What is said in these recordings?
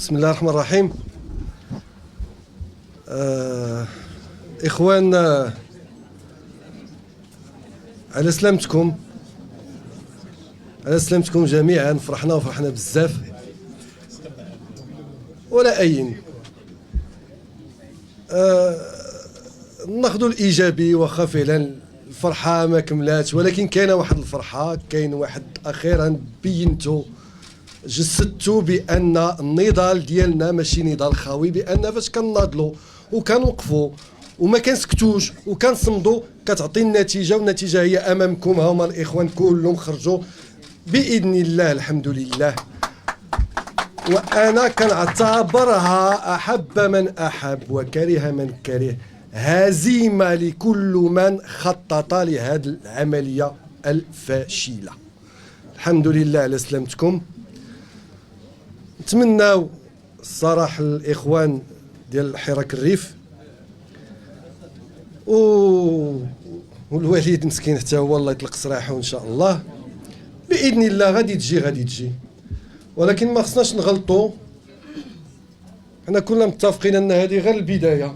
بسم الله الرحمن الرحيم. إخوان، على سلامتكم، على سلامتكم جميعا. فرحنا بزاف ولا أين. ناخذوا الإيجابي، واخا فعلا الفرحة ما كملاتش، ولكن كاينة واحد الفرحة، كاين واحد أخيرا بينتو جسدتوا بان النضال ديالنا ماشي نضال خاوي، بان فاش كناضلوا وكنوقفوا وما كنسكتوش وكنصمدوا كتعطي النتيجه، والنتيجه هي امامكم. هما الاخوان كلهم خرجوا باذن الله، الحمد لله. وانا كنعتبرها احب من احب وكره من كره هزيمه لكل من خطط لهذه العمليه الفاشله. الحمد لله على سلامتكم. نتمناو الصراحه الاخوان ديال حراك الريف والوليد مسكين حتى هو الله يطلق سراحه ان شاء الله باذن الله. غادي تجي، ولكن ما خصناش نغلطوا. حنا كلنا متفقين ان هذه غير البدايه،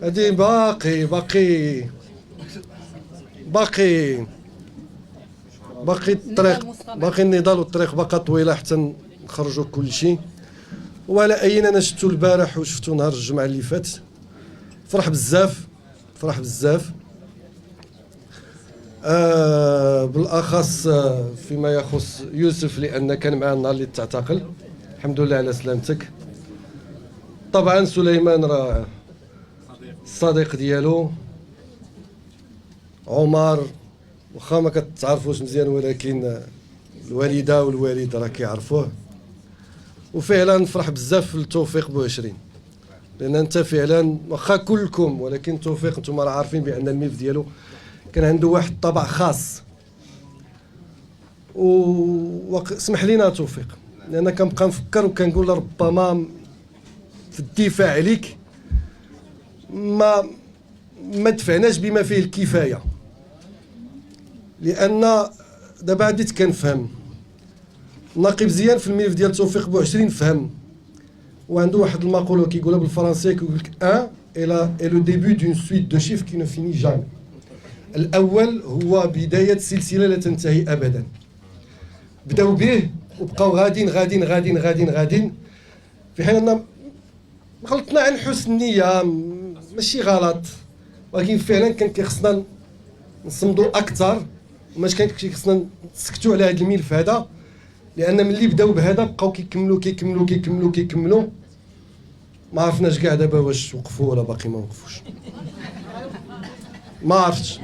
هذه باقي الطريق، باقي النضال، والطريق باقا طويله حتى نخرجوا كل شيء. وعلى اين انا شفتو البارح وشفتو نهار الجمعه اللي فات، فرح بزاف بالاخص فيما يخص يوسف، لان كان معنا النهار اللي تعتقل. الحمد لله على سلامتك. طبعا سليمان راه الصديق ديالو، عمر واخا ما كتعرفوش مزيان ولكن الوالده والوالد راه كيعرفوه. وفعلا نفرح بزاف في التوفيق بو20، لان انت فعلا واخا كلكم، ولكن توفيق انتم راه عارفين بان الملف ديالو كان عنده واحد الطبع خاص. اسمح لينا توفيق، لان كنبقى نفكر وكنقول ربما في الدفاع عليك ما دفعناش بما فيه الكفايه، لان دابا بديت كنفهم. ناقب زيان في الملف ديال توفيق بو20 فهم، وعنده واحد المقوله كيقولها بالفرنسيه، كيقول لك ان اي لو ديبي دون سويت دو شيف كي نو فيني جامي. الاول هو بدايه سلسله لا تنتهي ابدا. بداو به وبقاو غادين في حين ان غلطنا عن حسن النيه، ماشي غلط، ولكن فعلا كان كيخصنا نصمدوا اكثر، وماش كان كيخصنا نسكتوا على هذا الملف هذا، لان ملي بداو بهذا بقاو كيكملوا. ما عرفناش كاع دابا واش وقفوا ولا باقي ما وقفوش. ما عرفتش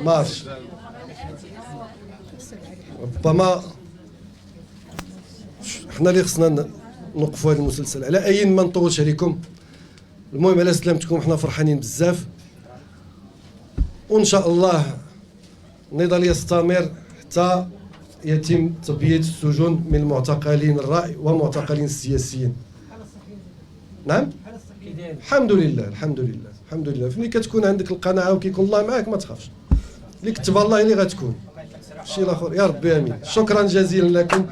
ربما حنا اللي خصنا نوقفوا هذا المسلسل. على اي ما نطولش عليكم، المهم على سلامتكم. حنا فرحانين بزاف، وان شاء الله النضال يستمر حتى يتم تبييض السجون من المعتقلين الرأي ومعتقلين السياسيين. نعم، الحمد لله. فملي كتكون عندك القناعه وكيكون الله معاك ما تخافش، اللي كتب الله اللي غتكون. شي الاخر يا ربي امين. شكرا جزيلا لكم.